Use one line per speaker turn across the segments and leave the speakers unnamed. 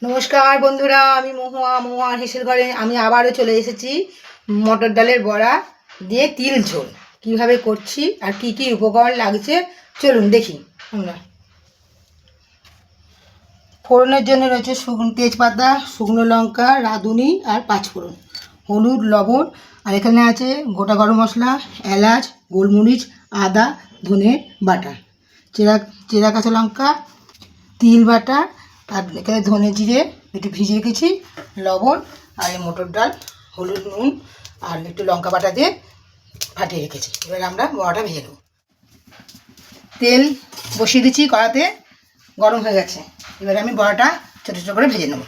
নমস্কার বন্ধুরা, আমি মহুয়ার হেসেল ঘরে আমি আবারও চলে এসেছি মটর ডালের বড়া দিয়ে তিল ঝোল কীভাবে করছি আর কি কি উপকরণ লাগছে চলুন দেখি। আমরা ফোড়নের জন্য রয়েছে তেজপাতা, শুকনো লঙ্কা, রাঁধুনি আর পাঁচফোড়ন, হলুদ, লবণ, আর এখানে আছে গোটা গরম মশলা, এলাচ, গোলমরিচ, আদা, ধনে বাটা, চেরা কাঁচা লঙ্কা, তিল বাটা, আর এখানে ধনে জিরে একটু ভিজিয়ে রেখেছি, লবণ আর এই মটর ডাল, হলুদ, নুন আর একটু লঙ্কা বাটা দিয়ে ফাটিয়ে রেখেছি। এবার আমরা বড়াটা ভেজে নেব। তেল বসিয়ে দিচ্ছি, কড়াতে গরম হয়ে গেছে। এবার আমি বড়াটা ছোটো ছোটো করে ভেজে নেব।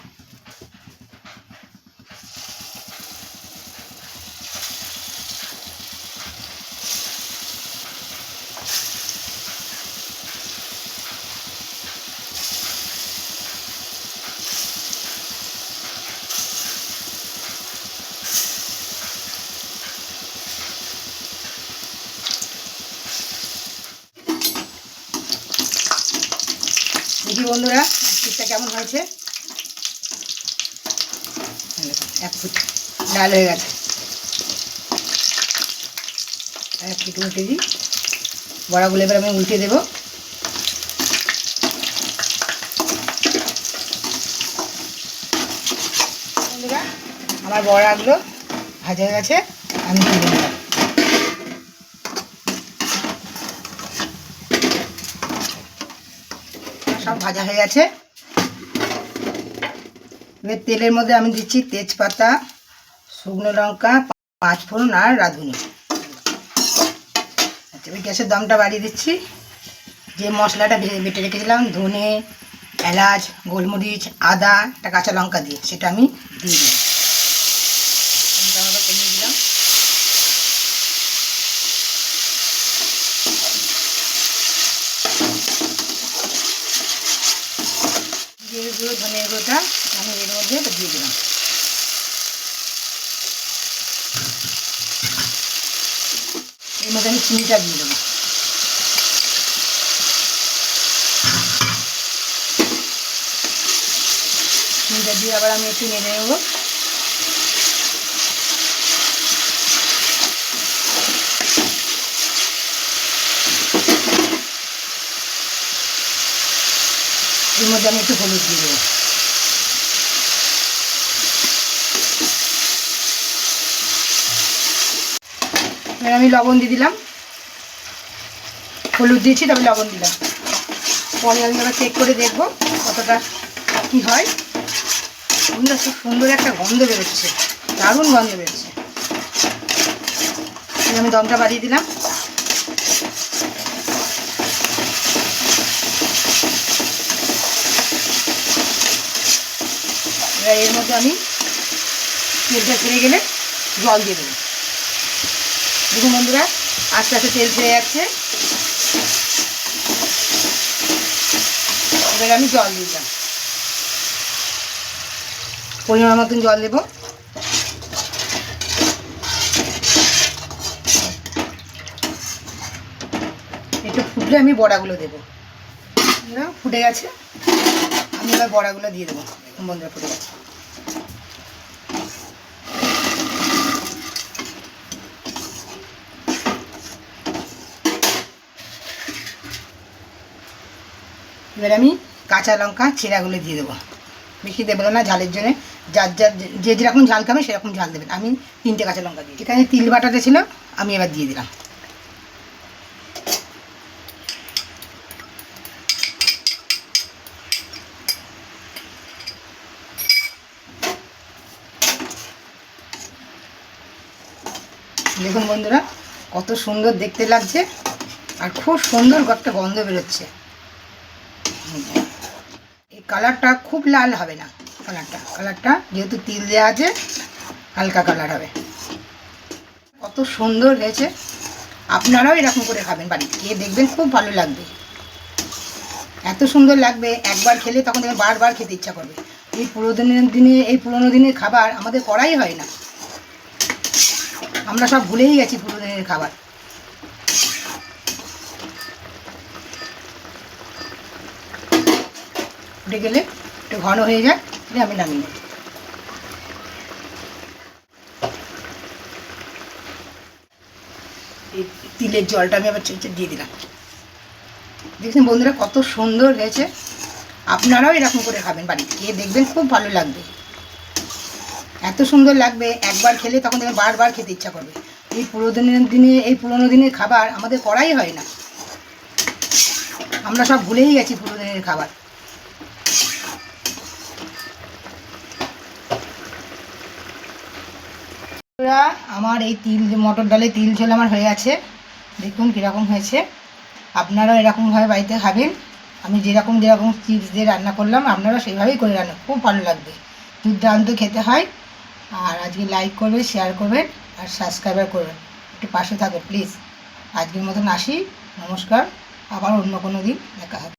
দেখি বন্ধুরা পিঠটা কেমন হয়েছে। এক ফুট ডাল হয়ে গেছে, এক ফুট উল্টে দিই। বড়াগুলো এবার আমি উল্টে দেবো। বন্ধুরা আমার বড়াগুলো ভাজা হয়ে গেছে, আমি তুলে দিলাম। সব ভাজা হয়ে গেছে। এবার তেলের মধ্যে আমি দিচ্ছি তেজপাতা, শুকনো লঙ্কা, পাঁচফোড়ন আর রাঁধুনি। আচ্ছা, ওই গ্যাসের দমটা বাড়িয়ে দিচ্ছি। যে মশলাটা বেটে রেখেছিলাম ধনে, এলাচ, গোলমরিচ, আদা, একটা কাঁচা লঙ্কা দিয়ে, সেটা আমি দিয়ে দিলাম। কমিয়ে দিলাম। জিরে গুঁড়ো, ধনের গুঁড়োটা আমি এর মধ্যে দিয়ে দিলাম। এর মধ্যে আমি চিনিটা দিয়ে দেবো। চিনিটা দিয়ে আবার আমি একটু নেড়ে নেব। এর মধ্যে আমি একটু হলুদ দিয়ে দেবো। এবার আমি লবণ দিয়ে দিলাম, হলুদ দিয়েছি, তবে লবণ দিলাম। পরে আমি আবার চেক করে দেখবো কতটা কী হয়। সুন্দর, খুব সুন্দর একটা গন্ধ বেরোচ্ছে, দারুণ গন্ধ বেরোচ্ছে। আমি দমটা বাড়িয়ে দিলাম। এবার এর মধ্যে আমি তেলটা ছেড়ে গেলে জল দিয়ে দেবো। দেখুন বন্ধুরা, আস্তে আস্তে তেল ছেড়ে যাচ্ছে। এবার আমি জল দিলাম, পরিমাণ মতন জল দেবো। একটু ফুটলে আমি বড়াগুলো দেবো। ফুটে গেছে, আমি এবার বড়াগুলো দিয়ে দেবো। বন্ধুরা ফুটে গেছে। এবার আমি কাঁচা লঙ্কা ছেঁড়াগুলো দিয়ে দেবো। বেশি দেবো না ঝালের জন্য, যার যে যেরকম ঝাল খাবে সেরকম ঝাল দেবেন। আমি 3টে কাঁচা লঙ্কা দিই। এখানে তিল বাটাটা ছিল, আমি এবার দিয়ে দিলাম। দেখুন বন্ধুরা কত সুন্দর দেখতে লাগছে, আর খুব সুন্দর একটা গন্ধ বেরোচ্ছে। এই কালারটা খুব লাল হবে না, কালারটা যেহেতু তিল দেওয়া আছে হালকা কালার হবে। কত সুন্দর হয়েছে। আপনারাও এরকম করে খাবেন, বাড়িতে খেয়ে দেখবেন, খুব ভালো লাগবে। এত সুন্দর লাগবে, একবার খেলে তখন দেখবেন বারবার খেতে ইচ্ছা করবে। এই পুরোনো দিনের খাবার আমাদের করাই হয় না, আমরা সব ভুলেই গেছি পুরোনো দিনের খাবার। ফুটে গেলে একটু ঘন হয়ে যায়, আমি নামিয়ে নেব। এই তিলের জলটা আমি আবার দিয়ে দিলাম। দেখছেন বন্ধুরা কত সুন্দর হয়েছে। আপনারাও এরকম করে খাবেন বাড়িতে, খেয়ে দেখবেন খুব ভালো লাগবে। এত সুন্দর লাগবে, একবার খেলে তখন দেখবেন বারবার খেতে ইচ্ছা করবে। এই পুরোনো দিনের খাবার আমাদের করাই হয় না, আমরা সব ভুলেই গেছি পুরোনো দিনের খাবার। আমার এই মটর ডালে তিল ঝোল আমার হয়ে আছে, দেখুন কীরকম হয়েছে। আপনারাও এরকমভাবে বাড়িতে খাবেন। আমি যেরকম চিপস দিয়ে রান্না করলাম আপনারা সেইভাবেই করে রান্না, খুব ভালো লাগবে, দুর্দান্ত খেতে হয়। আর আজকে লাইক করবেন, শেয়ার করবেন আর সাবস্ক্রাইবার করবেন, একটু পাশে থাকবেন প্লিজ। আজকের মতন আসি, নমস্কার, আবার অন্য কোনো দিন দেখা হবে।